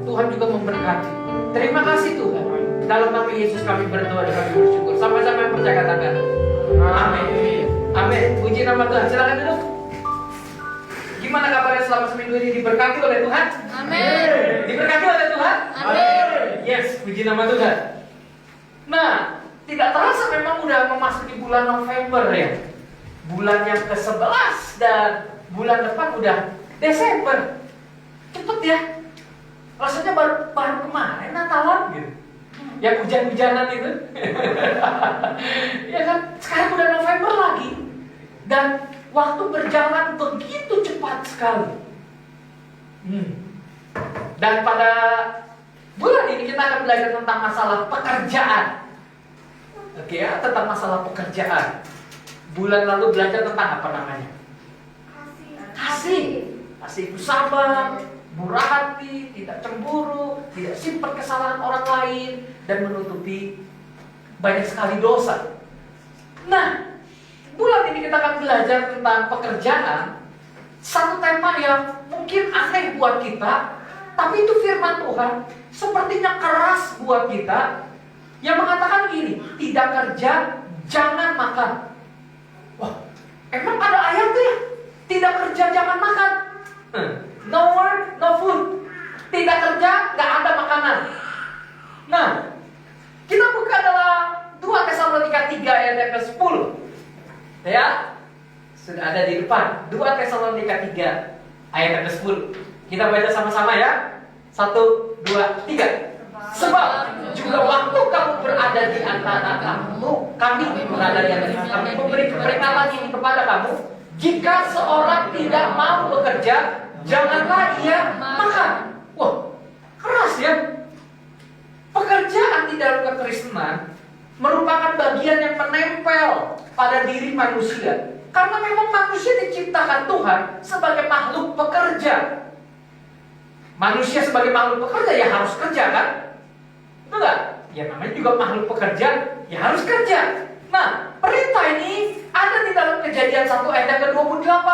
Tuhan juga memberkati. Terima kasih Tuhan. Dalam nama Yesus kami berdoa dan kami bersyukur. Sama-sama yang percaya katakan amin. Amin. Puji nama Tuhan. Silakan duduk. Gimana kabarnya selama seminggu ini? Diberkati oleh Tuhan? Amin. Diberkati oleh Tuhan? Amin. Yes, puji nama Tuhan. Nah, tidak terasa memang udah memasuki bulan November ya. Bulan yang ke-11 dan bulan depan udah Desember. Cepet ya. Rasanya baru kemarin Natalan gitu. Yang hujan-hujanan itu. Ya kan? Sekarang udah November lagi. Dan waktu berjalan begitu cepat sekali. Dan pada bulan ini kita akan belajar tentang masalah pekerjaan. Oke ya, tentang masalah pekerjaan. Bulan lalu belajar tentang apa namanya? Kasih. Kasih itu sabar, murah hati, tidak cemburu, tidak simpan kesalahan orang lain, dan menutupi banyak sekali dosa. Nah, bulan ini kita akan belajar tentang pekerjaan. Satu tema yang mungkin aneh buat kita, tapi itu firman Tuhan sepertinya keras buat kita, yang mengatakan gini, tidak kerja, jangan makan. Wah, emang ada ayatnya ya? Tidak kerja, jangan makan. No work, no food. Tidak kerja, gak ada makanan. Nah, kita buka dalam 2 Tesalonika 3 ayat yang ke-10. Ya, sudah ada di depan. 2 Tesalonika 3 ayat yang ke-10. Kita baca sama-sama ya. 1, 2, 3. Sebab juga waktu kamu berada di antara kami berada di antara kami memberi peringatan ini kepada kamu, jika seorang tidak mau bekerja, janganlah ia makan. Wah, keras ya. Pekerjaan di dalam kekristenan merupakan bagian yang menempel pada diri manusia. Karena memang manusia diciptakan Tuhan sebagai makhluk pekerja. Manusia sebagai makhluk pekerja ya harus kerja kan? Betul nggak? Ya namanya juga makhluk pekerja, ya harus kerja. Nah, perintah ini ada di dalam Kejadian 1 ayat yang ke-28.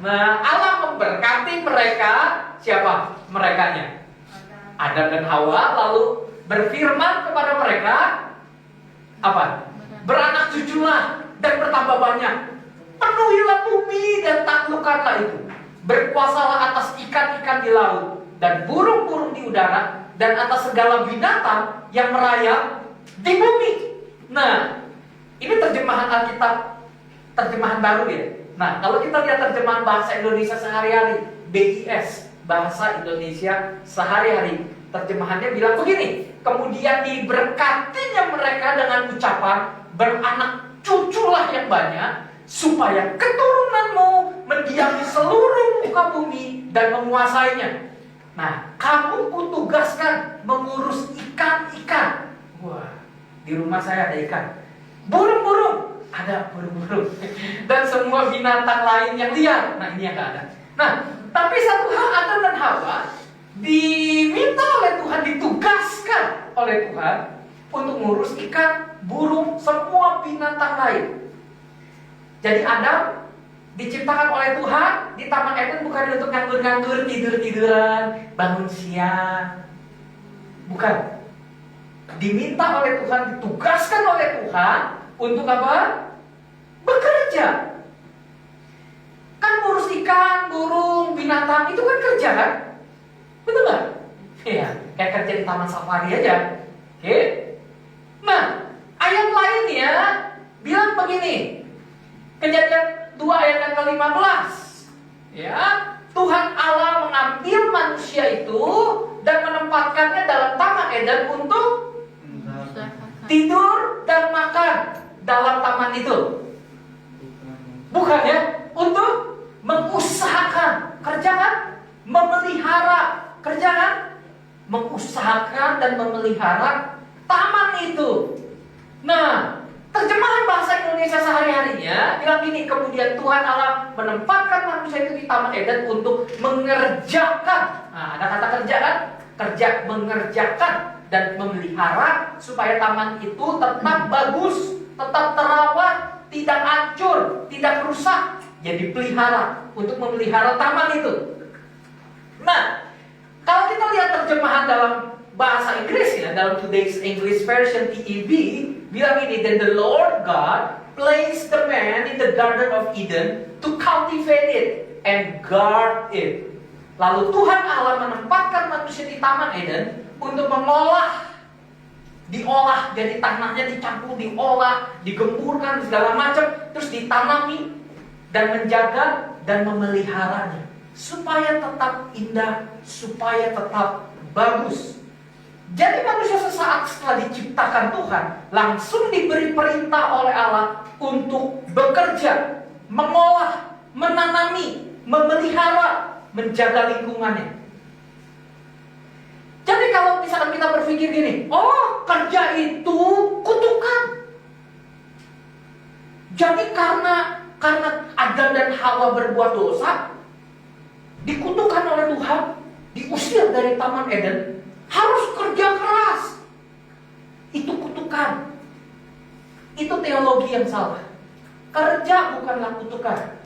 Nah, Allah memberkati mereka. Siapa merekanya? Adam dan Hawa. Lalu berfirman kepada mereka, apa? Beranak cuculah dan bertambah banyak. Penuhilah bumi dan taklukkanlah itu. Berkuasalah atas ikan-ikan di laut dan burung-burung di udara dan atas segala binatang yang merayap di bumi. Nah, ini terjemahan Alkitab, terjemahan baru ya. Nah, kalau kita lihat terjemahan bahasa Indonesia sehari-hari, BIS, bahasa Indonesia sehari-hari, terjemahannya bilang begini, kemudian diberkatinya mereka dengan ucapan, beranak cuculah yang banyak, supaya keturunanmu mendiami seluruh muka bumi dan menguasainya. Nah, kamu kutugaskan mengurus ikan-ikan. Wah, di rumah saya ada ikan. Burung-burung, ada burung-burung. Dan semua binatang lain yang liar. Nah, ini yang gak ada. Nah, tapi satu hal, Adam dan Hawa diminta oleh Tuhan, ditugaskan oleh Tuhan untuk ngurus ikan, burung, semua binatang lain. Jadi Adam diciptakan oleh Tuhan di Taman Eden bukan untuk nganggur-nganggur, tidur-tiduran, bangun siang. Bukan. Diminta oleh Tuhan, ditugaskan oleh Tuhan untuk apa? Bekerja. Kan ngurus ikan, burung, binatang itu kan kerja kan? Betul nggak? Iya, kayak kerja di taman safari aja. Oke. Nah, ayat lainnya bilang begini. Kejadian 2 ayat yang ke-15. Ya, Tuhan Allah mengambil manusia itu dan menempatkannya dalam Taman Eden untuk tidur dan makan dalam taman itu. Bukan ya, untuk mengusahakan, kerja kan? Memelihara, kerja kan? Mengusahakan dan memelihara taman itu. Nah, terjemahan bahasa Indonesia sehari-harinya bilang gini, kemudian Tuhan Allah menempatkan manusia itu di Taman Eden untuk mengerjakan. Nah, ada kata kerja kan? Kerja, mengerjakan dan memelihara supaya taman itu tetap bagus, tetap terawat, tidak hancur, tidak rusak. Jadi pelihara untuk memelihara taman itu. Nah, Kalau kita lihat terjemahan dalam bahasa Inggris ya, dalam Today's English Version TEV, bilang ini, "Then the Lord God placed the man in the Garden of Eden to cultivate it and guard it." Lalu Tuhan Allah menempatkan manusia di Taman Eden untuk diolah, jadi tanahnya dicampur, diolah, digemburkan segala macam, terus ditanami dan menjaga dan memeliharanya supaya tetap indah, supaya tetap bagus. Jadi manusia sesaat setelah diciptakan Tuhan langsung diberi perintah oleh Allah untuk bekerja, mengolah, menanami, memelihara, menjaga lingkungannya. Jadi kalau misalkan kita berpikir gini, oh kerja itu kutukan. Jadi karena Adam dan Hawa berbuat dosa, dikutukan oleh Tuhan, diusir dari Taman Eden, harus kerja keras. Itu kutukan. Itu teologi yang salah. Kerja bukanlah kutukan.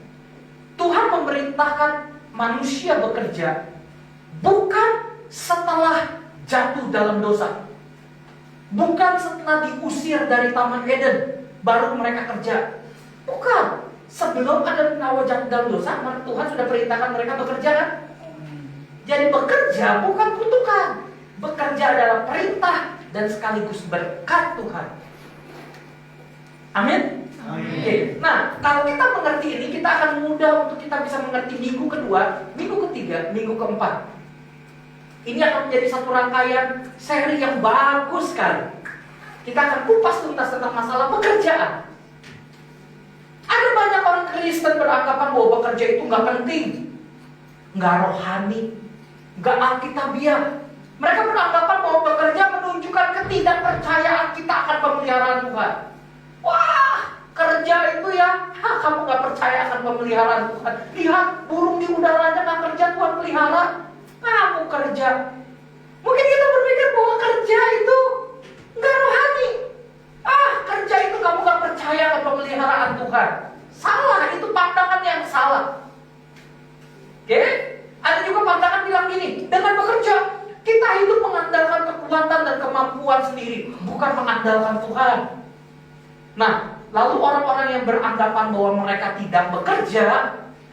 Tuhan memerintahkan manusia bekerja bukan setelah jatuh dalam dosa, bukan setelah diusir dari Taman Eden baru mereka kerja. Bukan. Sebelum Adam dan Hawa jatuh dalam dosa, Tuhan sudah perintahkan mereka bekerja kan? Jadi bekerja bukan kutukan. Bekerja adalah perintah dan sekaligus berkat Tuhan. Amin? Oke. Nah, kalau kita mengerti ini, kita akan mudah untuk kita bisa mengerti minggu kedua, minggu ketiga, minggu keempat. Ini akan menjadi satu rangkaian seri yang bagus sekali. Kita akan kupas tuntas tentang masalah pekerjaan. Ada banyak orang Kristen beranggapan bahwa bekerja itu nggak penting, nggak rohani, nggak alkitabiah. Mereka beranggapan bahwa bekerja menunjukkan ketidakpercayaan kita akan pemeliharaan Tuhan. Wah, kerja itu ya, kamu nggak percaya akan pemeliharaan Tuhan. Lihat burung di udaranya nggak kerja, Tuhan pelihara. Kamu kerja. Mungkin kita berpikir bahwa kerja itu nggak rohani. Kerja itu kamu nggak percaya akan pemeliharaan Tuhan. Salah, itu pandangan yang salah. Oke? Ada juga pandangan bilang gini, dengan bekerja kita hidup mengandalkan kekuatan dan kemampuan sendiri, bukan mengandalkan Tuhan. Nah, lalu orang-orang yang beranggapan bahwa mereka tidak bekerja,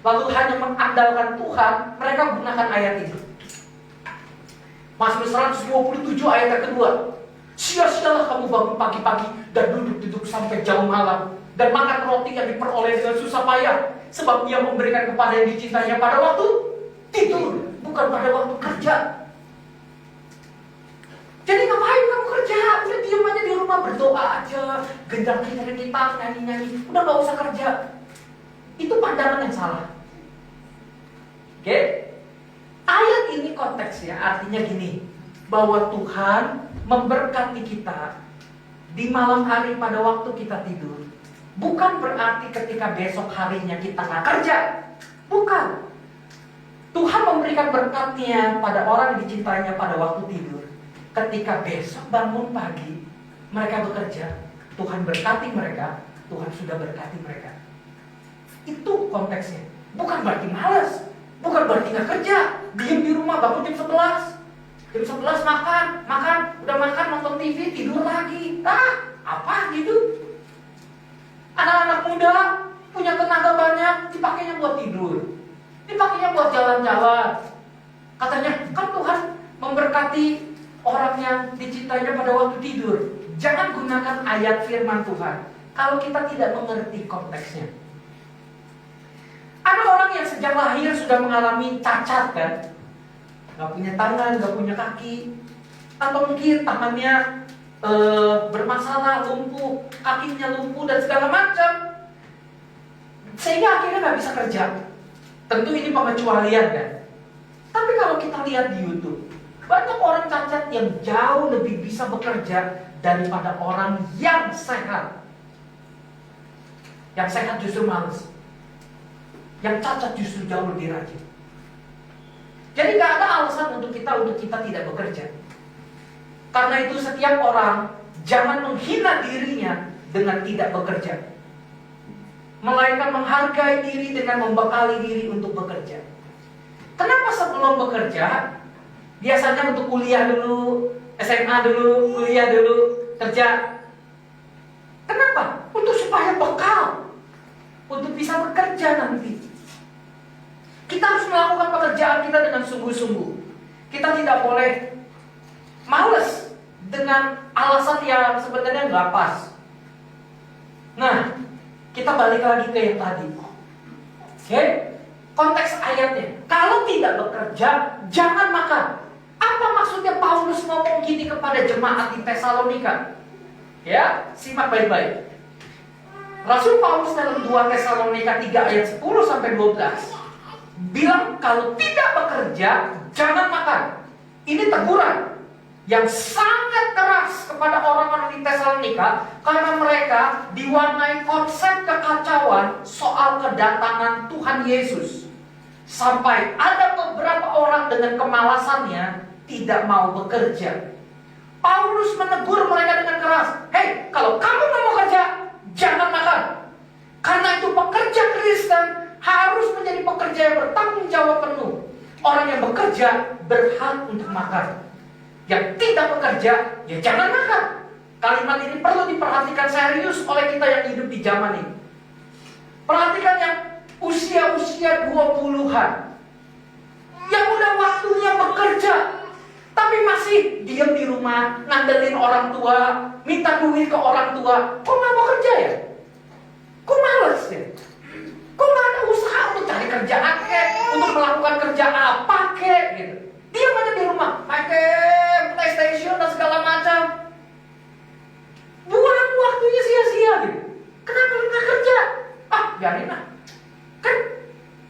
lalu hanya mengandalkan Tuhan, mereka gunakan ayat ini. Mazmur 127 ayat yang kedua. Sia-sialah kamu bangun pagi-pagi dan duduk-duduk sampai jauh malam, dan makan roti yang diperoleh dengan susah payah, sebab Dia memberikan kepada yang dicintainya pada waktu tidur, bukan pada waktu kerja. Jadi ngapain kamu kerja? Udah diam aja di rumah, berdoa aja, gendang kita, nyanyi-nyanyi, udah gak usah kerja. Itu pandangan yang salah. Oke? Ayat ini konteksnya artinya gini, bahwa Tuhan memberkati kita di malam hari pada waktu kita tidur. Bukan berarti ketika besok harinya kita gak kerja. Bukan. Tuhan memberikan berkatnya pada orang yang dicintainya pada waktu tidur. Ketika besok bangun pagi, mereka bekerja, Tuhan berkati mereka, Tuhan sudah berkati mereka. Itu konteksnya. Bukan berarti malas, bukan berarti gak kerja, diam di rumah, bangun jam 11. Jam 11 makan, udah makan, nonton TV, tidur lagi. Apa gitu? Anak-anak muda punya tenaga banyak, dipakainya buat tidur, dipakainya buat jalan-jalan. Katanya, kan Tuhan memberkati orang yang dicintainya pada waktu tidur. Jangan gunakan ayat firman Tuhan kalau kita tidak mengerti konteksnya. Ada orang yang sejak lahir sudah mengalami cacat kan? Gak punya tangan, gak punya kaki, atau mungkin tangannya bermasalah, lumpuh, kakinya lumpuh dan segala macam, sehingga akhirnya gak bisa kerja. Tentu ini pengecualian kan. Tapi kalau kita lihat di YouTube, banyak orang cacat yang jauh lebih bisa bekerja daripada orang yang sehat. Yang sehat justru malas, yang cacat justru jauh lebih rajin. Jadi gak ada alasan untuk kita tidak bekerja. Karena itu setiap orang jangan menghina dirinya dengan tidak bekerja, melainkan menghargai diri dengan membekali diri untuk bekerja. Kenapa sebelum bekerja Biasanya untuk kuliah dulu, SMA dulu, kuliah dulu, kerja. Kenapa? Untuk supaya bekal, untuk bisa bekerja nanti. Kita harus melakukan pekerjaan kita dengan sungguh-sungguh. Kita tidak boleh males dengan alasan yang sebenarnya nggak pas. Nah, kita balik lagi ke yang tadi. Oke? Konteks ayatnya, kalau tidak bekerja, jangan makan. Apa maksudnya Paulus ngomong gini kepada jemaat di Tesalonika? Ya, simak baik-baik. Rasul Paulus dalam 2 Tesalonika 3 ayat 10 sampai 12 bilang kalau tidak bekerja, jangan makan. Ini teguran yang sangat keras kepada orang-orang di Tesalonika karena mereka diwarnai konsep kekacauan soal kedatangan Tuhan Yesus. Sampai ada beberapa orang dengan kemalasannya tidak mau bekerja. Paulus menegur mereka dengan keras. Hei, kalau kamu nggak mau kerja, jangan makan. Karena itu pekerja Kristen harus menjadi pekerja yang bertanggung jawab penuh. Orang yang bekerja berhak untuk makan. Yang tidak bekerja, ya jangan makan. Kalimat ini perlu diperhatikan serius oleh kita yang hidup di zaman ini. Perhatikan yang usia-usia 20-an. Yang udah waktunya bekerja, tapi masih diam di rumah, ngandelin orang tua, minta duit ke orang tua. Kok nggak mau kerja ya? Kok males ya? Kok nggak ada usaha untuk cari kerjaan untuk melakukan kerja apa gitu? Diam aja di rumah, main game, PlayStation dan segala macam. Buang waktunya sia-sia gitu. Kenapa lu nggak kerja? Ah, biarin lah. Kan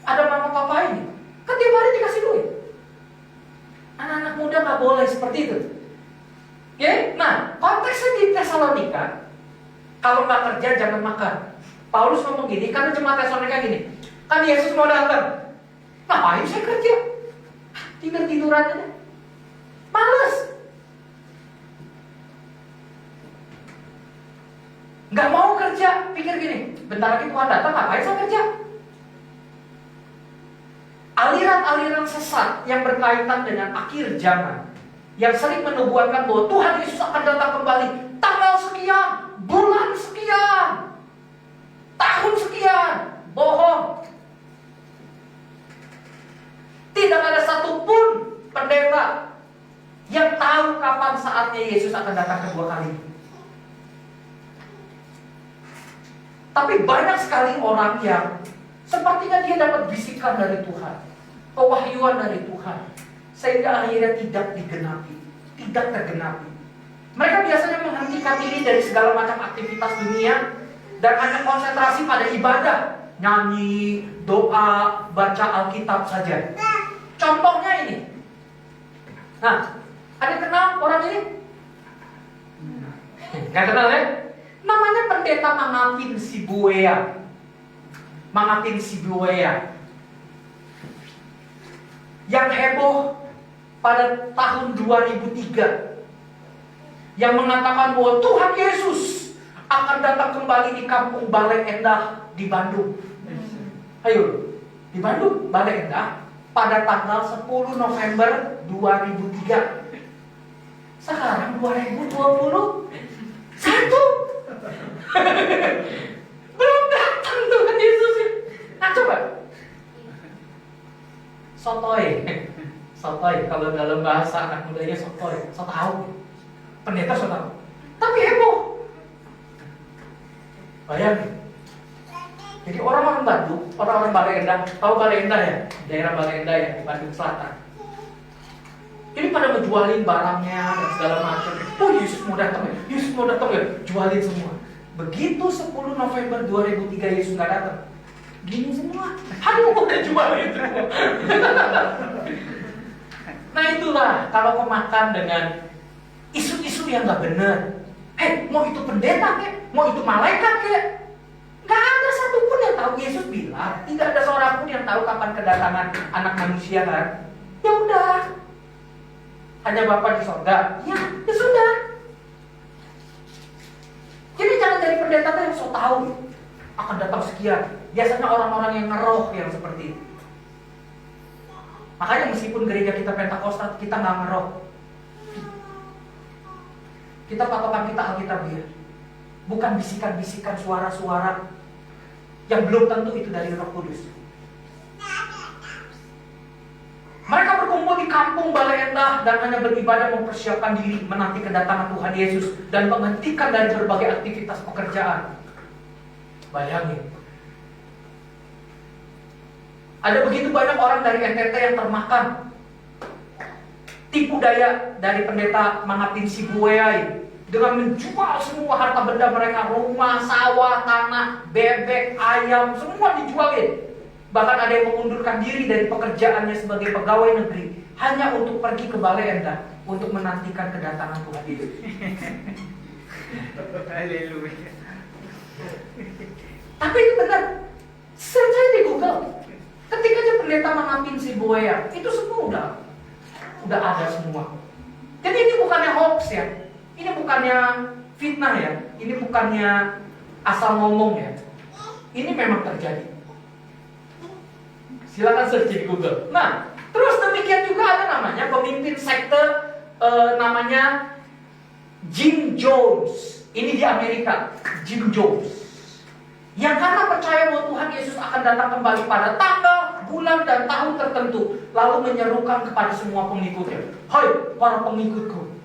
ada mama papa ini, kan tiap hari dikasih duit. Anak-anak muda nggak boleh seperti itu. Oke? Nah, konteksnya di Tesalonika, kalau nggak kerja jangan makan. Paulus ngomong gini, karena jemaat Tesalonika gini, kan Yesus mau datang. Ngapain saya kerja? Tidur-tiduran aja. Males. Nggak mau kerja, pikir gini, bentar lagi Tuhan datang, ngapain saya kerja? Aliran-aliran sesat yang berkaitan dengan akhir zaman, yang sering menubuatkan bahwa Tuhan Yesus akan datang kembali tanggal sekian, bulan sekian, tahun sekian, bohong. Tidak ada satupun pendeta yang tahu kapan saatnya Yesus akan datang kedua kali. Tapi banyak sekali orang yang sepertinya dia dapat bisikan dari Tuhan, pewahyuan dari Tuhan, sehingga akhirnya tidak digenapi, tidak tergenapi. Mereka biasanya menghentikan diri dari segala macam aktivitas dunia dan hanya konsentrasi pada ibadah, nyanyi, doa, baca Alkitab saja. Contohnya ini. Nah, ada yang kenal orang ini? Gak kenal ya? Namanya pendeta Mangapin Sibuea. Mangapin Sibuea. Yang heboh pada tahun 2003. Yang mengatakan bahwa Tuhan Yesus akan datang kembali di kampung Bale Endah di Bandung. Ayo, di Bandung, Bale Endah, pada tanggal 10 November 2003. Sekarang 2021. Belum datang Tuhan Yesus. Nah coba. Sotoy. Kalau dalam bahasa anak mudanya sotoy. Sotau. Pendeta sotau. Tapi heboh. Bayangin. Jadi orang-orang Bandung, orang-orang Bale Endah, tahu Bale Endah ya? Daerah Bale Endah ya, di Bandung Selatan. Ini pada menjualin barangnya dan segala macam. Oh Yesus mau datang ya, Yesus mau datang ya, jualin semua. Begitu 10 November 2003 Yesus nggak datang, gini semua. Aduh, udah jualin semua. Nah itulah kalau kemakan dengan isu-isu yang nggak benar. Mau itu pendeta kek, mau itu malaikat kek. Gak ada satupun yang tahu. Yesus bilang tidak ada seorang pun yang tahu kapan kedatangan anak manusia kan. Ya udah, hanya Bapa di sorga. Ya sudah. Jadi jangan jadi pendeta yang so tahu akan datang sekian. Biasanya orang-orang yang ngeroh yang seperti itu. Makanya meskipun gereja kita Pentakosta, kita nggak ngerok. Kita patokan kita Alkitabiah. Bukan bisikan-bisikan suara-suara yang belum tentu itu dari Roh Kudus. Mereka berkumpul di kampung Balai Endah dan hanya beribadah mempersiapkan diri menanti kedatangan Tuhan Yesus dan menghentikan dari berbagai aktivitas pekerjaan. Bayangin. Ada begitu banyak orang dari NTT yang termakan tipu daya dari pendeta Mangapin Sibueai dengan menjual semua harta benda mereka, rumah, sawah, tanah, bebek, ayam, semua dijualin. Bahkan ada yang mengundurkan diri dari pekerjaannya sebagai pegawai negeri hanya untuk pergi ke Balai Endah untuk menantikan kedatangan Tuhan Yesus. Haleluya. Tapi itu benar. Search aja di Google. Ketik aja pendeta Mangapin Sibueai, itu semua udah ada semua. Jadi ini bukannya hoax ya. Ini bukannya fitnah ya. Ini bukannya asal ngomong ya. Ini memang terjadi. Silakan search di Google. Nah, terus demikian juga ada namanya pemimpin sekte namanya Jim Jones. Ini di Amerika, Jim Jones. Yang karena percaya bahwa Tuhan Yesus akan datang kembali pada tanggal, bulan, dan tahun tertentu, lalu menyerukan kepada semua pengikutnya, "Hai para pengikutku,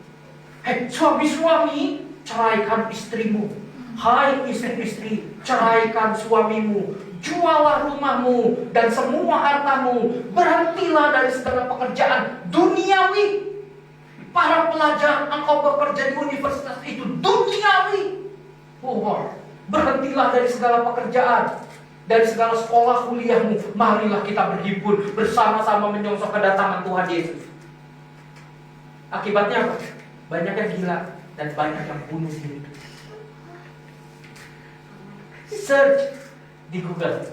hei suami-suami, ceraikan istrimu. Hai istri-istri, ceraikan suamimu. Jualah rumahmu dan semua hartamu. Berhentilah dari segala pekerjaan duniawi." Para pelajar, engkau bekerja di universitas itu duniawi. Berhentilah dari segala pekerjaan, dari segala sekolah kuliahmu. Marilah kita berhimpun bersama-sama menyongsong kedatangan Tuhan Yesus. Akibatnya apa? Banyak yang gila dan banyak yang bunuh diri. Search di Google.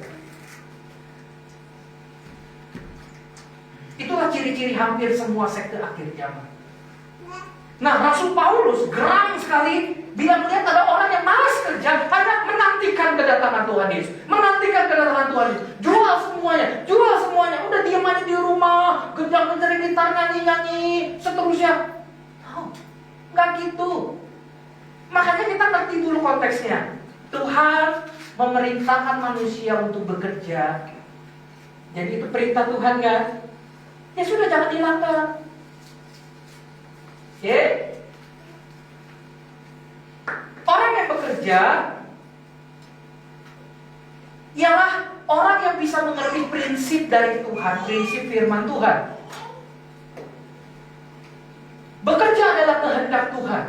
Itulah ciri-ciri hampir semua sekte akhir zaman. Nah, Rasul Paulus geram sekali bila melihat ada orang yang malas kerja hanya menantikan kedatangan Tuhan Yesus. Menantikan kedatangan Tuhan Yesus. Jual semuanya. Udah diam aja di rumah, genjang-genjang gitar, nyanyi-nyanyi, seterusnya. Oh, nggak gitu. Makanya kita ngerti dulu konteksnya. Tuhan memerintahkan manusia untuk bekerja. Jadi itu perintah Tuhan kan? Ya sudah, jangan dilanggar. Oke? Orang yang bekerja ialah orang yang bisa mengerti prinsip dari Tuhan, prinsip firman Tuhan. Bekerja adalah kehendak Tuhan.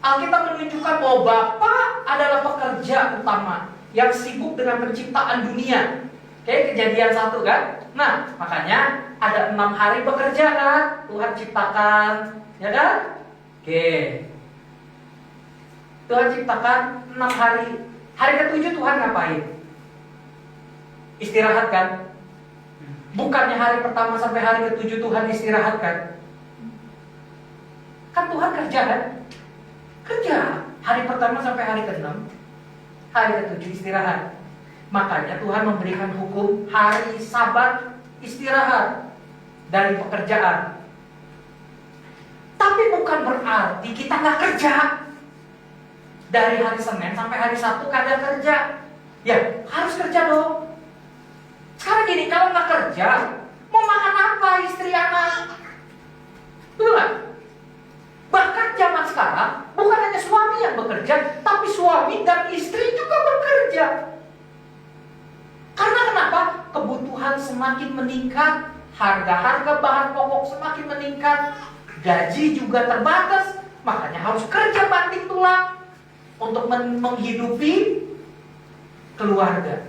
Alkitab menunjukkan bahwa Bapa adalah pekerja utama yang sibuk dengan penciptaan dunia. Oke, Kejadian 1 kan? Nah, makanya ada 6 hari bekerja kan? Tuhan ciptakan, ya kan? Oke. Tuhan ciptakan 6 hari. Hari ke-7 Tuhan ngapain? Istirahat kan? Bukannya hari pertama sampai hari ke-7 Tuhan istirahat kan? Kan Tuhan kerja kan? Kerja. Hari pertama sampai hari ke-6. Hari ke-7 istirahat. Makanya Tuhan memberikan hukum hari Sabat istirahat dari pekerjaan. Tapi bukan berarti kita nggak kerja. Dari hari Senin sampai hari Sabtu kagak kerja. Ya, harus kerja dong. Sekarang gini, kalau nggak kerja, mau makan apa istri anak? Betul nggak? Bahkan zaman sekarang, bukan hanya suami yang bekerja, tapi suami dan istri juga bekerja. Karena kenapa? Kebutuhan semakin meningkat, harga-harga bahan pokok semakin meningkat, gaji juga terbatas, makanya harus kerja banting tulang untuk menghidupi keluarga.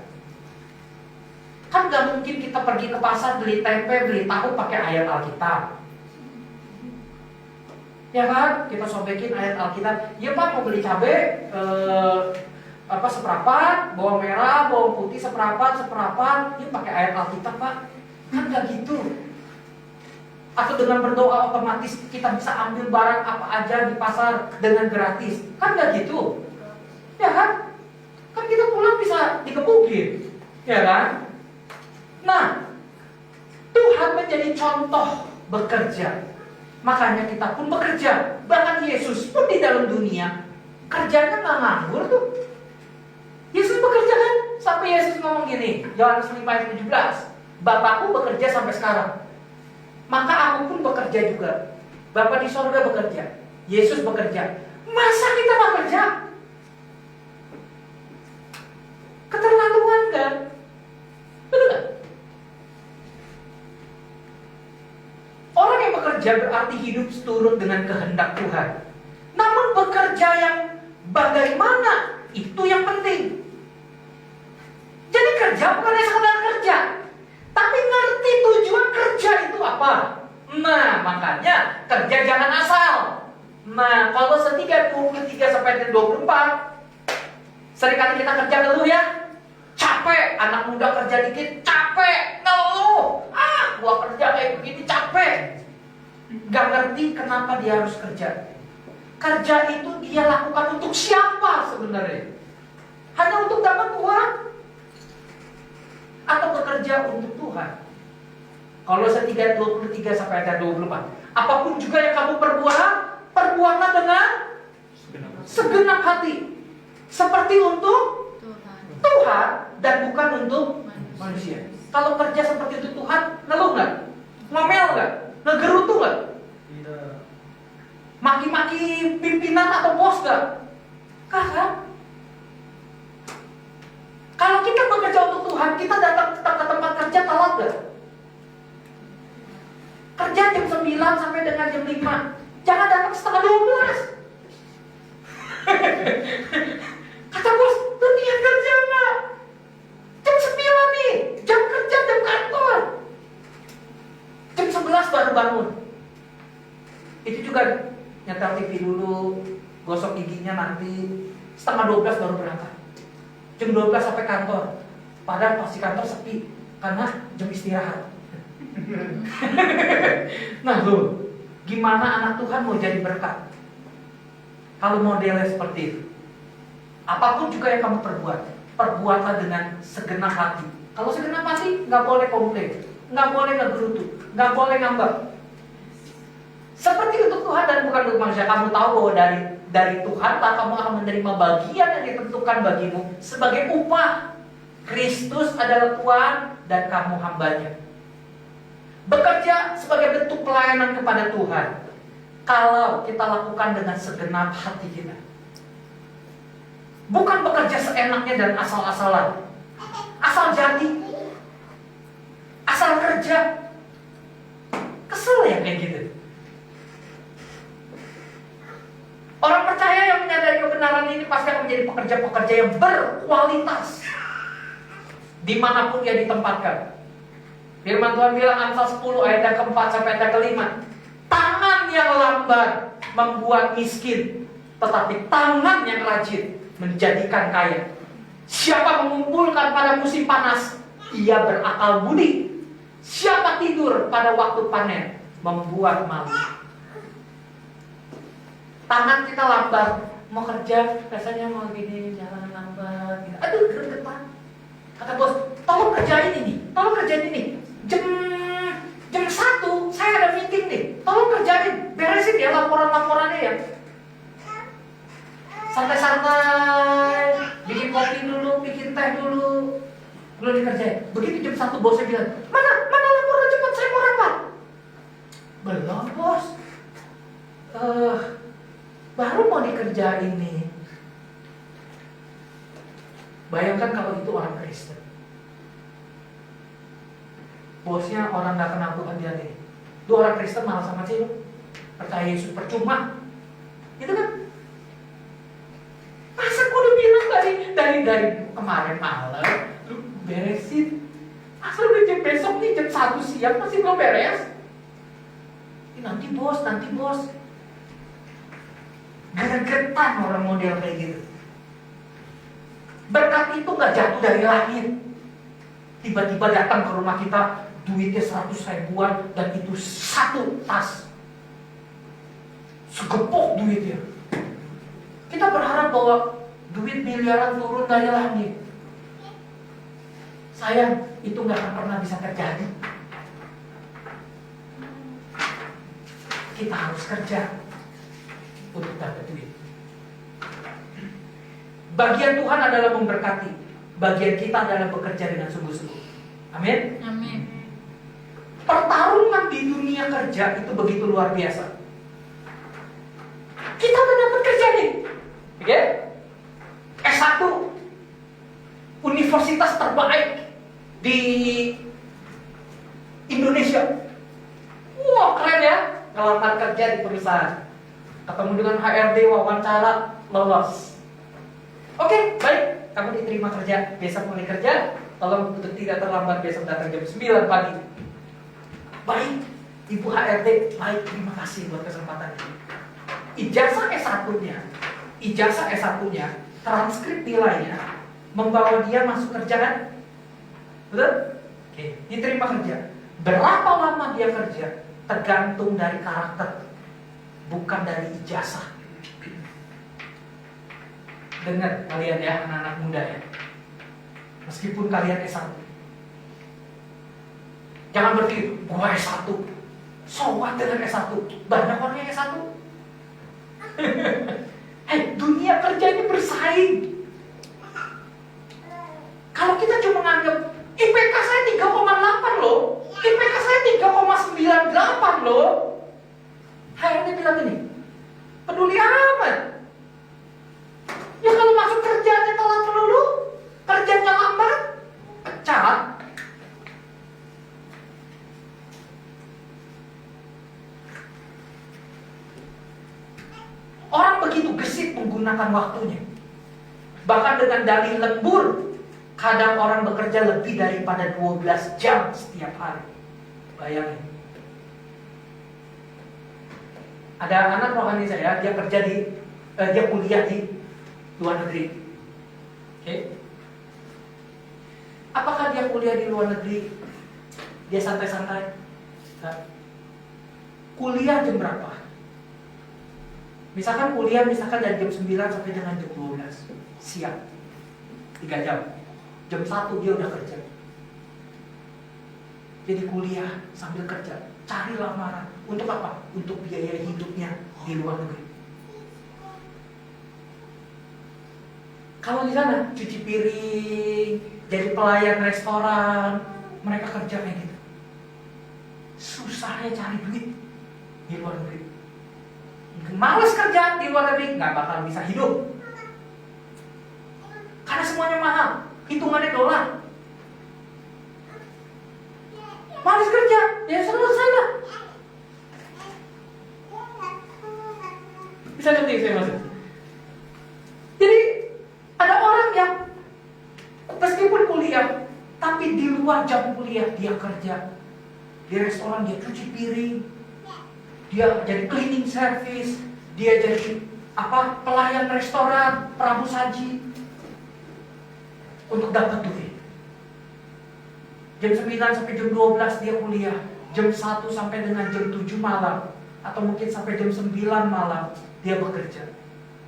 Kan gak mungkin kita pergi ke pasar beli tempe, beli tahu pakai ayat Alkitab. Ya kan? Kita sobekin ayat Alkitab. Ya Pak, mau beli cabai seprapat, bawang merah, bawang putih seprapat, ya pakai ayat Alkitab Pak. Kan gak gitu. Atau dengan berdoa otomatis kita bisa ambil barang apa aja di pasar dengan gratis. Kan gak gitu. Ya kan? Kan kita pulang bisa dikebukin. Ya kan? Nah, Tuhan Tuhan menjadi contoh bekerja. Makanya kita pun bekerja. Bahkan Yesus pun di dalam dunia kerjanya nggak nganggur tuh. Yesus bekerja kan? Sampai Yesus ngomong gini, Yohanes 5 ayat 17, Bapakku bekerja sampai sekarang, maka aku pun bekerja juga. Bapa di sorga bekerja, Yesus bekerja. Masa kita nggak kerja? Keterlaluan kan? Betul kan? Orang yang bekerja berarti hidup seturut dengan kehendak Tuhan. Namun bekerja yang bagaimana, itu yang penting. Jadi kerja bukan hanya sekedar kerja, tapi ngerti tujuan kerja itu apa. Nah, makanya kerja jangan asal. Nah, kalau setiga 23 sampai 24, seringkali kita kerja ngeluh ya. Capek, anak muda kerja dikit, capek, ngeluh. Gua kerja kayak begini capek. Gak ngerti kenapa dia harus kerja. Kerja itu dia lakukan untuk siapa sebenarnya? Hanya untuk dapat uang? Atau bekerja untuk Tuhan? Kalau 3:23 sampai 24, apapun juga yang kamu perbuat, perbuatlah dengan segenap hati, seperti untuk Tuhan dan bukan untuk manusia. Kalau kerja seperti itu Tuhan, ngeluh nggak? Ngomel nggak? Ngegerutu nggak? Maki-maki pimpinan atau bos nggak? Kagak. Kalau kita bekerja untuk Tuhan, kita datang ke tempat kerja telat nggak? Kerja jam 9 sampai dengan jam 5. Jangan datang setengah 12. Kata bos, dunia kerja nggak? Jam 9 nih, jam kerja, jam kantor. Jam 11 baru bangun. Itu juga nyetel TV dulu, gosok giginya nanti, setengah 12 baru berangkat. Jam 12 sampai kantor. Padahal pasti kantor sepi karena jam istirahat. Nah loh, gimana anak Tuhan mau jadi berkat kalau modelnya seperti itu? Apapun juga yang kamu perbuat, perbuatlah dengan segenap hati. Kalau segenap hati, nggak boleh komplain, nggak boleh ngegerutu, nggak boleh ngambek. Seperti untuk Tuhan dan bukan untuk manusia. Kamu tahu bahwa dari Tuhan lah kamu akan menerima bagian yang ditentukan bagimu sebagai upah. Kristus adalah Tuhan dan kamu hambanya. Bekerja sebagai bentuk pelayanan kepada Tuhan kalau kita lakukan dengan segenap hati kita. Bukan bekerja seenaknya dan asal-asalan, asal jadi, asal kerja. Kesel ya kayak gitu. Orang percaya yang menyadari kebenaran ini pasti akan menjadi pekerja-pekerja yang berkualitas dimanapun dia ditempatkan. Firman Tuhan bilang Amsal 10 ayat yang keempat sampai ayat kelima, tangan yang lambat membuat miskin, tetapi tangan yang rajin menjadikan kaya. Siapa mengumpulkan pada musim panas, ia berakal budi. Siapa tidur pada waktu panen, membuat malu. Tangan kita lambat, mau kerja, rasanya mau gini, jalan lambat gitu. Aduh, gregetan. Kata bos, tolong kerjain ini, tolong kerjain ini. Jam 1 saya ada meeting nih, tolong kerjain, beresin ya laporan-laporannya ya. Santai-santai, bikin kopi dulu, bikin teh dulu, belum dikerjain. Begitu jam 1 bosnya bilang, mana laporan cepat, saya mau rapat. Belum bos, baru mau dikerjain nih. Bayangkan kalau itu orang Kristen, bosnya orang gak kenal Tuhan dia nih. Itu orang Kristen malah sama sih lo, percaya Yesus percuma, gitu kan? Masa gue udah bilang dari kemarin malam lu beresin, masa udah jam besok nih jam 1 siang masih belum beres? Nanti bos. Gregetan orang model kayak gitu. Berkat itu gak jatuh dari langit. Tiba-tiba datang ke rumah kita, duitnya 100 ribuan dan itu satu tas. Segepok duitnya. Kita berharap bahwa duit miliaran turun dari langit. Sayang, itu gak akan pernah bisa terjadi. kita harus kerja untuk dapat duit. Bagian Tuhan adalah memberkati. Bagian kita adalah bekerja dengan sungguh-sungguh. Amin. Amin. Pertarungan di dunia kerja itu begitu luar biasa. Kita udah dapat kerja nih, oke? S1, universitas terbaik di Indonesia. Wah, keren ya, ngelamar kerja di perusahaan. Ketemu dengan HRD, wawancara, lolos. Oke, baik, kamu diterima kerja. Besok mulai kerja, tolong untuk tidak terlambat, besok datang jam 9 pagi. Baik, Ibu HRD, baik, terima kasih buat kesempatan ini. Ijazah S1-nya, transkrip nilainya membawa dia masuk kerja kan? Betul? Oke, diterima kerja. Berapa lama dia kerja? Tergantung dari karakter, bukan dari ijazah. Dengar kalian ya, anak-anak muda ya. Meskipun kalian S1, jangan berpikir, gua S1, so what dengan S1? Banyak orang yang S1. Hei, dunia kerja ini bersaing. Kalau kita cuma nganggap IPK saya 3,8 loh, IPK saya 3,98 loh, HRD bilang gini, peduli amat. Ya kalau masuk kerjanya telat melulu, kerjanya lambat, pecat. Orang begitu gesit menggunakan waktunya. Bahkan dengan dalih lembur, kadang orang bekerja lebih daripada 12 jam setiap hari. Bayangin. Ada anak rohani saya, dia kuliah di luar negeri. Oke. Apakah dia kuliah di luar negeri dia santai-santai? Kuliah jam berapa? Misalkan kuliah dari jam 9 sampai dengan jam 12 siang, 3 jam. Jam 1 dia udah kerja. Jadi kuliah sambil kerja, cari lamaran. Untuk apa? Untuk biaya hidupnya di luar negeri. Kalau di sana cuci piring, jadi pelayan restoran, mereka kerja kayak gitu. Susahnya cari duit di luar negeri. Males kerja di luar negeri, nggak bakal bisa hidup. Karena semuanya mahal, hitungannya dolar. Males kerja, ya selesai lah. Bisa ngerti saya maksud? Jadi ada orang yang meskipun kuliah, tapi di luar jam kuliah dia kerja. Di restoran dia cuci piring, dia jadi cleaning service, dia jadi pelayan restoran, pramu saji untuk dapat duit. Jam 9 sampai jam 12 dia kuliah, jam 1 sampai dengan jam 7 malam, atau mungkin sampai jam 9 malam dia bekerja.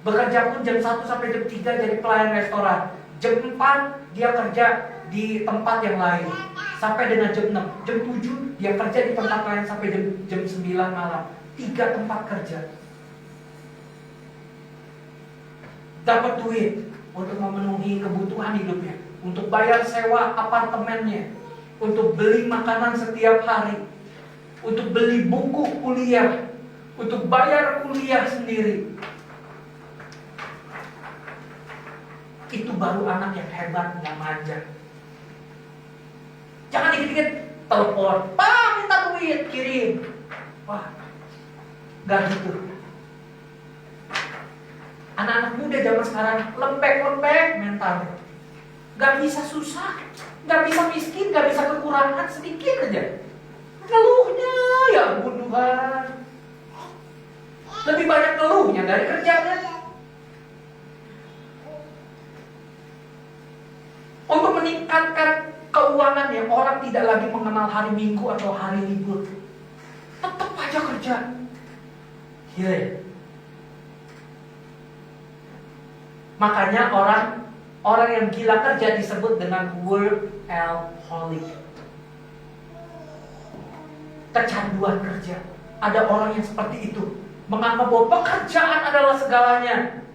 Bekerja pun jam 1 sampai jam 3 jadi pelayan restoran. Jam 4 dia kerja di tempat yang lain sampai dengan jam 6. Jam 7 dia kerja di tempat lain sampai jam 9 malam. 3 tempat kerja. Dapat duit untuk memenuhi kebutuhan hidupnya, untuk bayar sewa apartemennya, untuk beli makanan setiap hari, untuk beli buku kuliah, untuk bayar kuliah sendiri. Itu baru anak yang hebat, nggak manja. Jangan dikit-dikit telepon, "Pak, minta duit, kirim." Wah, nggak gitu. Anak-anak muda zaman sekarang lembek-lembek mentalnya. Nggak bisa susah, nggak bisa miskin, nggak bisa kekurangan sedikit aja. Ngeluhnya, ya ampun Tuhan. Lebih banyak ngeluhnya dari kerjanya. Untuk meningkatkan keuangannya, orang tidak lagi mengenal hari Minggu atau hari libur. Tetap aja kerja. Gila ya? Makanya orang yang gila kerja disebut dengan workaholic. Kecanduan kerja. ada orang yang seperti itu, menganggap bahwa pekerjaan adalah segalanya.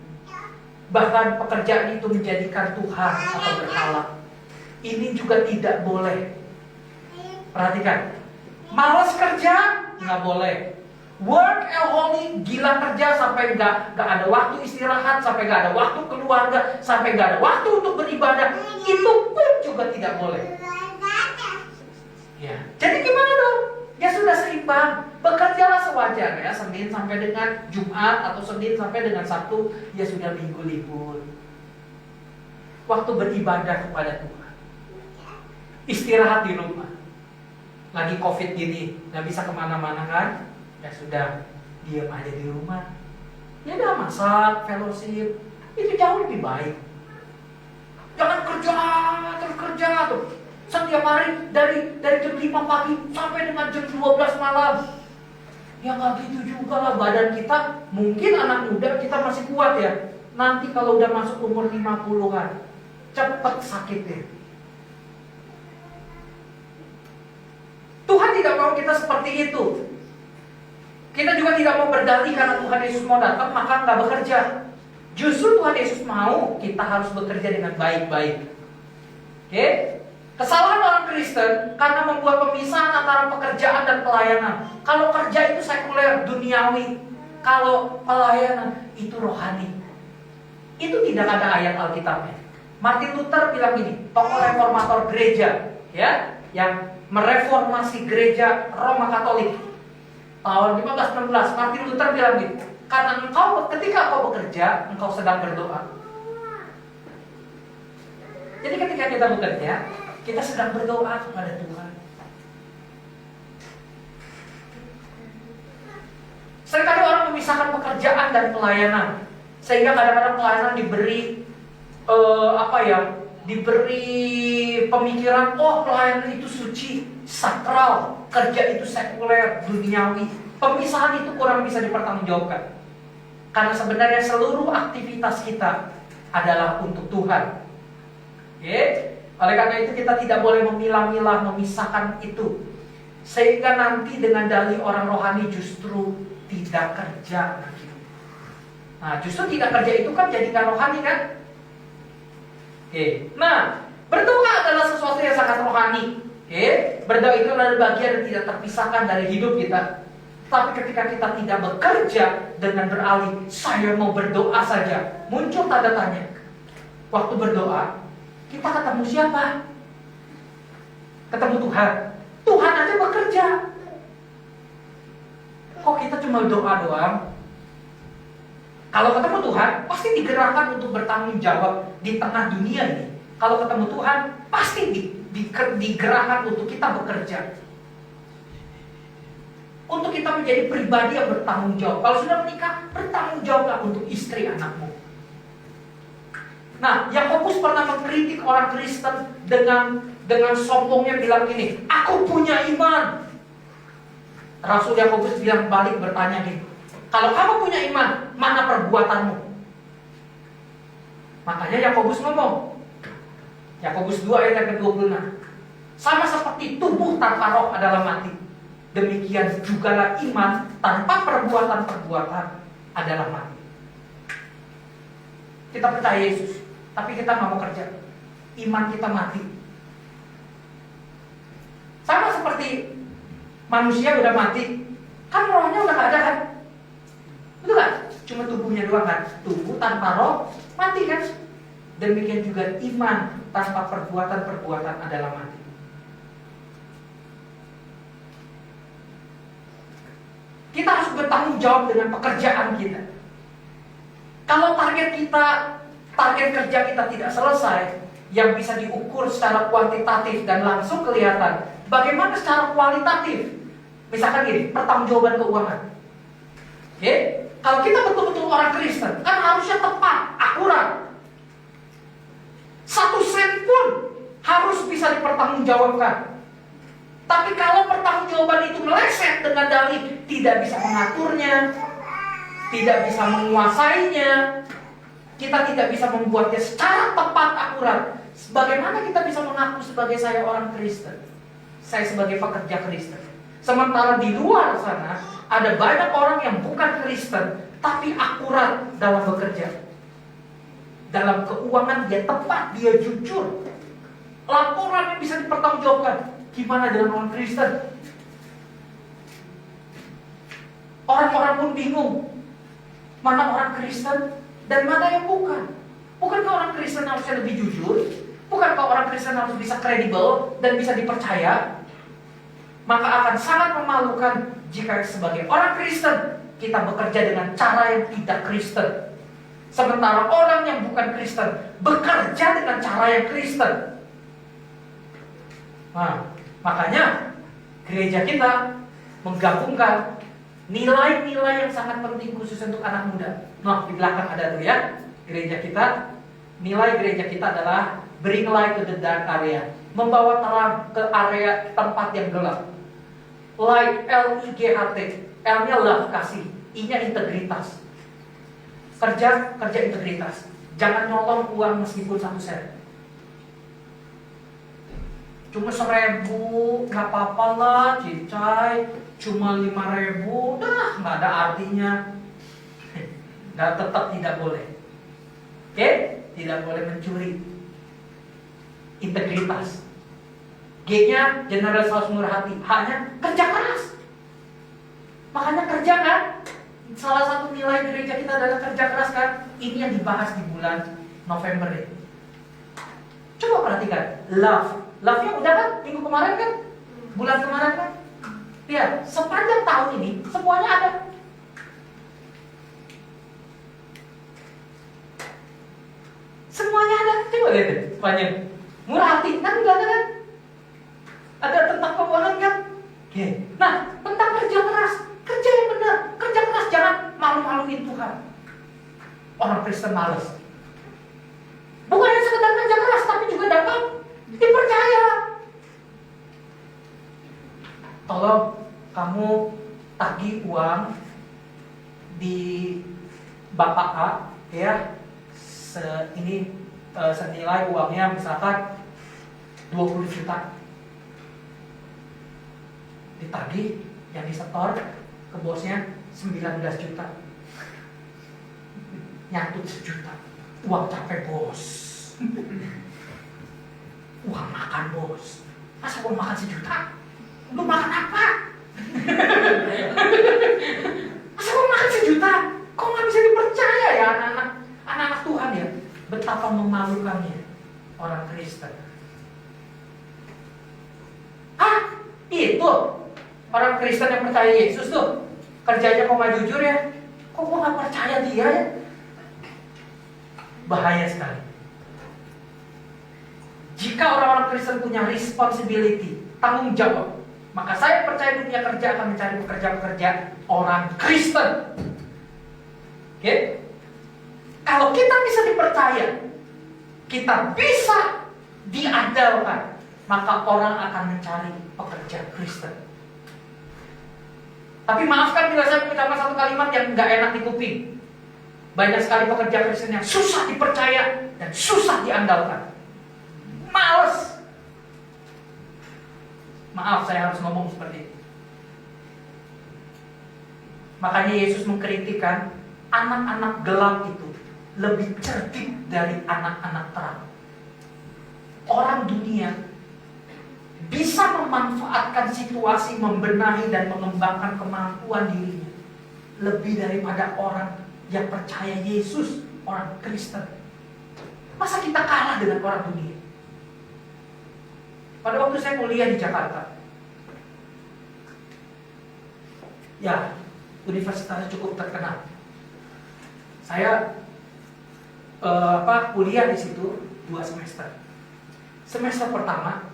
Bahkan pekerjaan itu menjadikan Tuhan atau berhala. Ini juga tidak boleh. Perhatikan, malas kerja nggak boleh. Workaholic, gila kerja sampai nggak ada waktu istirahat, sampai nggak ada waktu keluarga, sampai nggak ada waktu untuk beribadah, itu pun juga tidak boleh. Ya, jadi gimana dong? Ya sudah seimbang, bekerjalah sewajarnya Senin sampai dengan Jumat atau Senin sampai dengan Sabtu, ya sudah minggu libur. Waktu beribadah kepada Tuhan, istirahat di rumah. Lagi COVID gini, nggak bisa kemana-mana kan? Ya sudah, diam aja di rumah. Ya udah masak, fellowship, itu jauh lebih baik. Jangan terus kerja tuh. Setiap hari dari jam 5 pagi sampai dengan jam 12 malam. Ya nggak gitu juga lah, badan kita, mungkin anak muda kita masih kuat ya. Nanti kalau udah masuk umur 50-an, cepet sakitnya. Tuhan tidak mau kita seperti itu. Kita juga tidak mau berdalih karena Tuhan Yesus mau datang maka nggak bekerja. Justru Tuhan Yesus mau kita harus bekerja dengan baik-baik. Oke? Kesalahan orang Kristen karena membuat pemisahan antara pekerjaan dan pelayanan. Kalau kerja itu sekuler, duniawi. Kalau pelayanan itu rohani. Itu tidak ada ayat Alkitabnya. Martin Luther bilang gini, tokoh reformator gereja, ya, yang mereformasi gereja Roma Katolik tahun 1516. Martin Luther bilang gini, karena ketika engkau bekerja, engkau sedang berdoa. Jadi ketika kita bekerja, kita sedang berdoa kepada Tuhan. Seringkali orang memisahkan pekerjaan dan pelayanan, sehingga kadang-kadang pelayanan diberi diberi pemikiran, oh pelayanan itu suci, sakral, kerja itu sekuler, duniawi. Pemisahan itu kurang bisa dipertanggungjawabkan. Karena sebenarnya seluruh aktivitas kita adalah untuk Tuhan. Oke? Oleh karena itu kita tidak boleh memilah-milah, memisahkan itu. Sehingga nanti dengan dalih orang rohani justru tidak kerja. Nah, justru tidak kerja itu kan jadi nggak rohani kan? Oke. Nah, berdoa adalah sesuatu yang sangat rohani. Oke. Berdoa itu adalah bagian yang tidak terpisahkan dari hidup kita. Tapi ketika kita tidak bekerja dengan beralih, saya mau berdoa saja, muncul tanda tanya. Waktu berdoa, kita ketemu siapa? Ketemu Tuhan. Tuhan aja bekerja. Kok kita cuma doa doang? Kalau ketemu Tuhan, pasti digerakkan untuk bertanggung jawab di tengah dunia ini. Kalau ketemu Tuhan, pasti digerakkan untuk kita bekerja. Untuk kita menjadi pribadi yang bertanggung jawab. Kalau sudah menikah, bertanggung jawablah untuk istri anakmu. Nah, Yakobus pernah mengkritik orang Kristen dengan sombongnya bilang gini, aku punya iman. Rasul Yakobus bilang balik bertanya gini, kalau kamu punya iman, mana perbuatanmu? Makanya Yakobus ngomong, Yakobus 2 ayat ke-26, sama seperti tubuh tanpa roh adalah mati, demikian jugalah iman tanpa perbuatan-perbuatan adalah mati. Kita percaya Yesus, tapi kita nggak mau kerja. Iman kita mati. Sama seperti manusia udah mati, kan rohnya udah nggak ada kan? Betul kan? Cuma tubuhnya doang kan? Tubuh tanpa roh mati kan? Demikian juga iman tanpa perbuatan-perbuatan adalah mati. Kita harus bertanggung jawab dengan pekerjaan kita. Kalau target kerja kita tidak selesai, yang bisa diukur secara kuantitatif dan langsung kelihatan, bagaimana secara kualitatif? Misalkan gini, pertanggungjawaban keuangan. Oke? Kalau kita betul-betul orang Kristen, kan harusnya tepat, akurat. 1 sen pun harus bisa dipertanggungjawabkan. Tapi kalau pertanggungjawaban itu meleset dengan dalih tidak bisa mengaturnya, tidak bisa menguasainya, kita tidak bisa membuatnya secara tepat akurat, bagaimana kita bisa mengaku sebagai saya orang Kristen, saya sebagai pekerja Kristen? Sementara di luar sana Ada banyak orang yang bukan Kristen, tapi akurat dalam bekerja. Dalam keuangan dia tepat, dia jujur. Laporannya bisa dipertanggungjawabkan. Gimana dengan orang Kristen? Orang-orang pun bingung. Mana orang Kristen dan mana yang bukan. Bukankah orang Kristen harusnya lebih jujur? Bukankah orang Kristen harus bisa kredibel dan bisa dipercaya? Maka akan sangat memalukan jika sebagai orang Kristen kita bekerja dengan cara yang tidak Kristen. Sementara orang yang bukan Kristen bekerja dengan cara yang Kristen. Nah, makanya gereja kita menggabungkan nilai-nilai yang sangat penting khusus untuk anak muda. Nah, di belakang ada tuh ya. Gereja kita, nilai gereja kita adalah bring light to the dark area. Membawa terang ke area tempat yang gelap. Light, L-I-G-H-T. L-nya love, kasih. I-nya integritas. Kerja integritas. Jangan nyolong uang meskipun 1 sen. Cuma 1.000, gak apa-apa lah, cicai. Cuma 5.000, dah gak ada artinya. Dan tetap tidak boleh. Oke? Tidak boleh mencuri. Integritas. G-nya general saus murah hati. H-nya kerja keras. Makanya kerja kan. Salah satu nilai gereja kita adalah kerja keras kan. Ini yang dibahas di bulan November ini. Coba perhatikan. Love. Love-nya udah kan? Minggu kemarin kan? Bulan kemarin kan? Lihat, sepanjang tahun ini semuanya ada. Semuanya ada. Coba lihat deh, sepanjang. Murah hati kan udah ada kan? Ada tentang keuangan kan? Oke. Nah, tentang kerja keras. Kerja yang benar. Kerja keras, jangan malu-maluin Tuhan. Orang Kristen malas. Bukan hanya sekedar kerja keras, tapi juga dapat dipercaya. Tolong kamu tagih uang di Bapak A, ya. Senilai uangnya misalkan 20 juta. Ditagih, yang disetor ke bosnya 19 juta. Nyatut 1 juta. Uang capek bos. Uang makan bos. Masa uang makan 1 juta? Lu makan apa? Masa uang makan 1 juta? Kok gak bisa dipercaya ya anak-anak Tuhan ya? Betapa memalukannya orang Kristen. Itu orang Kristen yang percaya Yesus tuh kerjanya kok gak jujur ya? Kok gua gak percaya dia ya? Bahaya sekali. Jika orang-orang Kristen punya responsibility, tanggung jawab, maka saya percaya dunia kerja akan mencari pekerja-pekerja orang Kristen. Oke? Kalau kita bisa dipercaya, kita bisa diandalkan, maka orang akan mencari pekerja Kristen. Tapi maafkan bila saya mengucapkan satu kalimat yang gak enak di kuping. Banyak sekali pekerja Kristen yang susah dipercaya dan susah diandalkan. Males. Maaf, saya harus ngomong seperti itu. Makanya Yesus mengkritikkan anak-anak gelap itu lebih cerdik dari anak-anak terang. Orang dunia bisa memanfaatkan situasi, membenahi dan mengembangkan kemampuan dirinya lebih daripada orang yang percaya Yesus, orang Kristen. Masa kita kalah dengan orang dunia? Pada waktu saya kuliah di Jakarta, ya, universitasnya cukup terkenal. Saya kuliah di situ 2 semester. Semester pertama,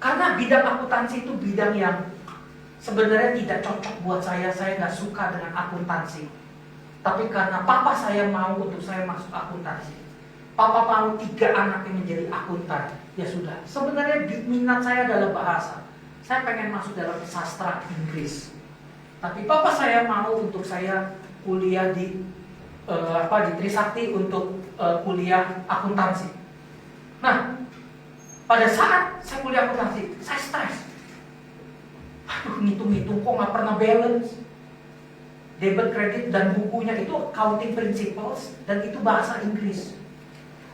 karena bidang akuntansi itu bidang yang sebenarnya tidak cocok buat saya nggak suka dengan akuntansi. Tapi karena papa saya mau untuk saya masuk akuntansi, papa mau 3 anaknya menjadi akuntan, ya sudah. Sebenarnya minat saya adalah bahasa. Saya pengen masuk dalam sastra Inggris. Tapi papa saya mau untuk saya kuliah di Trisakti untuk kuliah akuntansi. Nah, pada saat saya kuliah akuntansi, saya stres. Aduh, ngitung-ngitung kok nggak pernah balance. Debit, kredit, dan bukunya itu accounting principles, dan itu bahasa Inggris.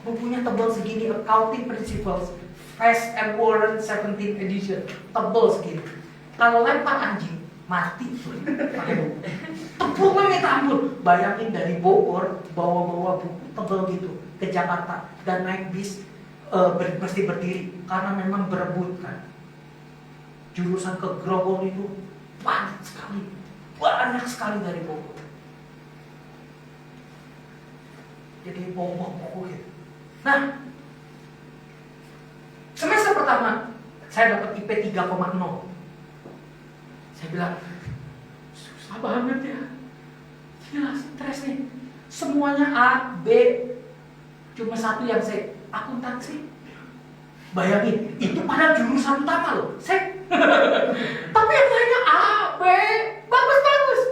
Bukunya tebal segini, accounting principles, Fast and Warren 17th edition, tebal segini. Kalau lempar anjing, mati. Tebal minta ampun. Bayangin dari Bogor, bawa-bawa buku tebal gitu ke Jakarta, dan naik bis, mesti berdiri, karena memang berebut kan. Jurusan ke Grogol itu banyak sekali dari Bogor. Jadi bawa buku gitu. Nah, semester pertama saya dapat IP 3,0. Saya bilang, susah banget ya. Gila, stres nih. Semuanya A, B, cuma satu yang C, akuntansi. Bayangin, itu padahal jurusan utama loh, C. Tapi yang lainnya A, B, bagus.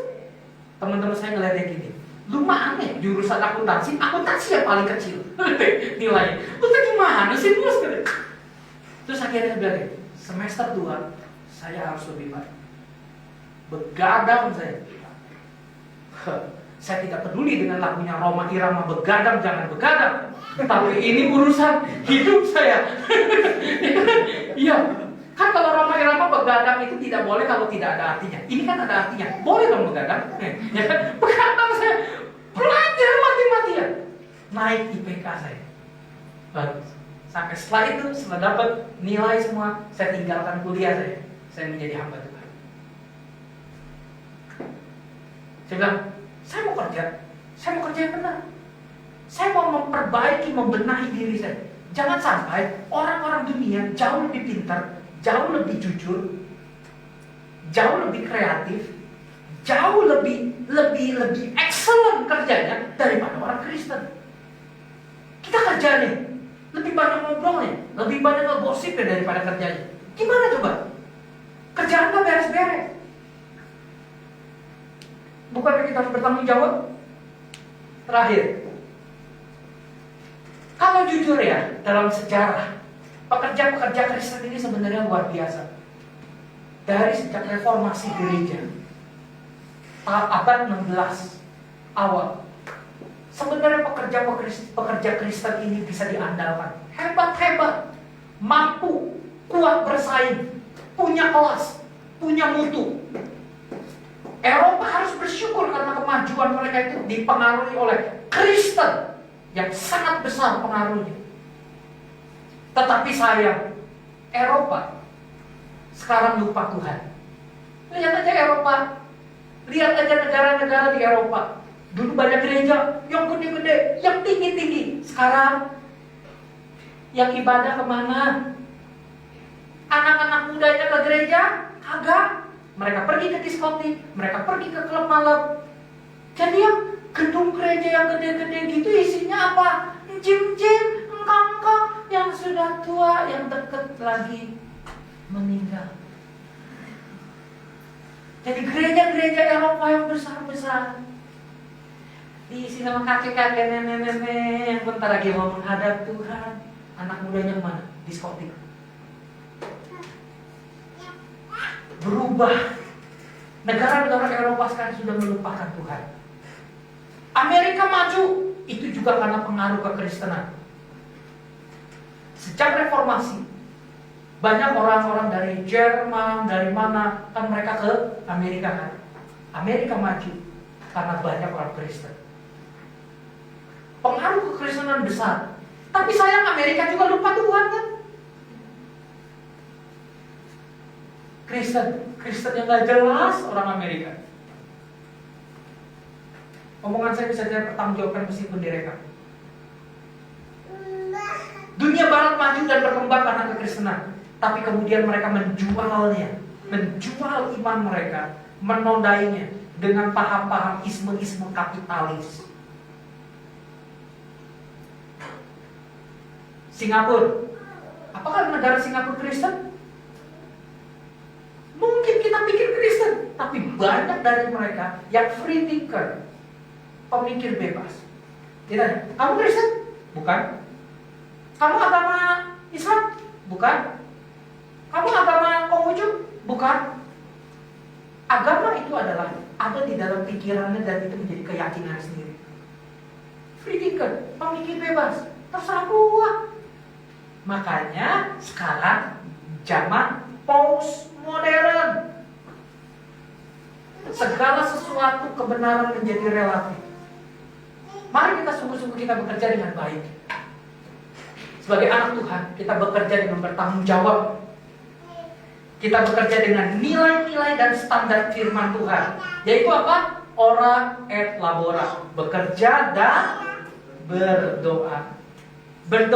Teman-teman saya ngeliatnya gini, lu mah aneh, jurusan akuntansi yang paling kecil nilainya. Lu tuh gimana sih, Bos? Terus akhirnya saya bilang, semester 2 saya harus lebih baik. Begadang saya. Saya tidak peduli dengan lagunya Roma Irama, begadang jangan begadang. Tapi ini urusan hidup saya. Iya. Kan kalau Roma Irama begadang itu tidak boleh kalau tidak ada artinya. Ini kan ada artinya. Boleh dong begadang. Ya kan? Begadang saya. Belajar mati-matian. Naik IPK saya. Sampai setelah itu, setelah dapat nilai semua, saya tinggalkan kuliah saya. Saya menjadi hamba Tuhan. Saya bilang, saya mau kerja yang benar. Saya mau memperbaiki, membenahi diri saya. Jangan sampai orang-orang dunia jauh lebih pintar, jauh lebih jujur, jauh lebih kreatif, jauh lebih excellent kerjanya daripada orang Kristen. Kita kerja nih, lebih banyak ngobrolnya, lebih banyak ngegosipnya daripada kerjanya. Gimana coba? Kerjaan gak beres-beres. Bukankah kita harus bertanggung jawab? Terakhir, kalau jujur ya, dalam sejarah pekerja-pekerja Kristen ini sebenarnya luar biasa. Dari sejak reformasi gereja abad 16 awal, sebenarnya pekerja Kristen ini bisa diandalkan. Hebat, mampu, kuat bersaing, punya kelas, punya mutu. Eropa harus bersyukur karena kemajuan mereka itu dipengaruhi oleh Kristen yang sangat besar pengaruhnya. Tetapi sayang, Eropa sekarang lupa Tuhan. Lihat aja Eropa, lihat aja negara-negara di Eropa. Dulu banyak gereja yang gede-gede, yang tinggi-tinggi. Sekarang yang ibadah kemana? Anak-anak mudanya ke gereja? Kagak. Mereka pergi ke diskotik, mereka pergi ke klub malam. Jadi yang gedung gereja yang gede-gede gitu isinya apa? Jim-jim, engkang-engkang yang sudah tua, yang deket lagi meninggal. Jadi gereja-gereja Eropa yang besar-besar diisi sama kakek-kakek, nenek-nenek yang bentar lagi mau menghadap Tuhan. Anak mudanya mana? Diskotik. Berubah. Negara-negara Eropa sekarang sudah melupakan Tuhan. Amerika maju, itu juga karena pengaruh kekristenan. Sejak reformasi, banyak orang-orang dari Jerman, dari mana, kan mereka ke Amerika kan. Amerika maju karena banyak orang Kristen. Pengaruh kekristenan besar. Tapi sayang Amerika juga lupa Tuhan kan. Kristen yang gak jelas orang Amerika. Omongan saya bisa saya pertanggungjawabkan meskipun direkam. Dunia Barat maju dan berkembang karena kekristenan, tapi kemudian mereka menjualnya, menjual iman mereka, menodainya dengan paham-paham isme-isme kapitalis. Singapura, apakah negara Singapura Kristen? Mungkin kita pikir Kristen, tapi banyak dari mereka yang free thinker, pemikir bebas. Kita, kamu Kristen? Bukan. Kamu agama Islam? Bukan. Kamu agama Konghucu? Bukan. Agama itu adalah ada di dalam pikirannya dan itu menjadi keyakinan sendiri. Free thinker, pemikir bebas, terserah gua. Makanya sekarang zaman postmodern. Segala sesuatu kebenaran menjadi relatif. Mari kita sungguh-sungguh kita bekerja dengan baik. Sebagai anak Tuhan, kita bekerja dengan bertanggung jawab. Kita bekerja dengan nilai-nilai dan standar firman Tuhan. Yaitu apa? Ora et labora. Bekerja dan berdoa. Berdoa.